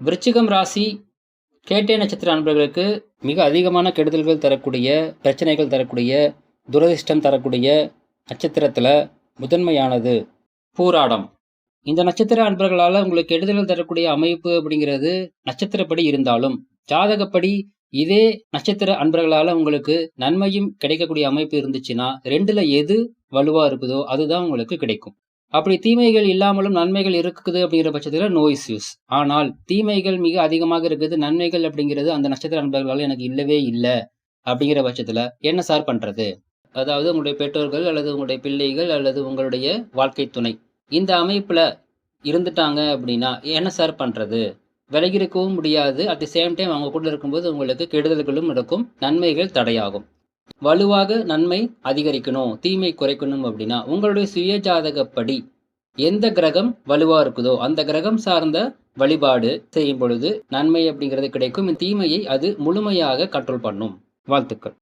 விருச்சிகம் ராசி கேட்டை நட்சத்திர அன்பர்களுக்கு மிக அதிகமான கெடுதல்கள் தரக்கூடிய, பிரச்சனைகள் தரக்கூடிய, துரதிர்ஷ்டம் தரக்கூடிய நட்சத்திரத்தில் முதன்மையானது பூராடம். இந்த நட்சத்திர அன்பர்களால் உங்களுக்கு கெடுதல்கள் தரக்கூடிய அமைப்பு அப்படிங்கிறது நட்சத்திரப்படி இருந்தாலும், ஜாதகப்படி இதே நட்சத்திர அன்பர்களால் உங்களுக்கு நன்மையும் கிடைக்கக்கூடிய அமைப்பு இருந்துச்சுன்னா, ரெண்டுல எது வலுவா இருக்குதோ அதுதான் உங்களுக்கு கிடைக்கும். அப்படி தீமைகள் இல்லாமலும் நன்மைகள் இருக்குது அப்படிங்கிற பட்சத்தில் நோ இஸ்யூஸ். ஆனால் தீமைகள் மிக அதிகமாக இருக்குது, நன்மைகள் அப்படிங்கிறது அந்த நட்சத்திர அன்பர்களால் எனக்கு இல்லவே இல்லை அப்படிங்கிற பட்சத்தில் என்ன சார் பண்றது? அதாவது உங்களுடைய பெற்றோர்கள் அல்லது உங்களுடைய பிள்ளைகள் அல்லது உங்களுடைய வாழ்க்கை துணை இந்த அமைப்புல இருந்துட்டாங்க அப்படின்னா என்ன சார் பண்றது? விலகி இருக்கவும் முடியாது. அட் தி சேம் டைம் அவங்க கூட இருக்கும்போது உங்களுக்கு கெடுதல்களும் நடக்கும், நன்மைகள் தடையாகும். வலுவாக நன்மை அதிகரிக்கணும், தீமை குறைக்கணும் அப்படின்னா உங்களுடைய சுய ஜாதகப்படி எந்த கிரகம் வலுவா இருக்குதோ அந்த கிரகம் சார்ந்த வழிபாடு செய்யும் பொழுது நன்மை அப்படிங்கிறது கிடைக்கும். தீமையை அது முழுமையாக கண்ட்ரோல் பண்ணும். வாழ்த்துக்கள்.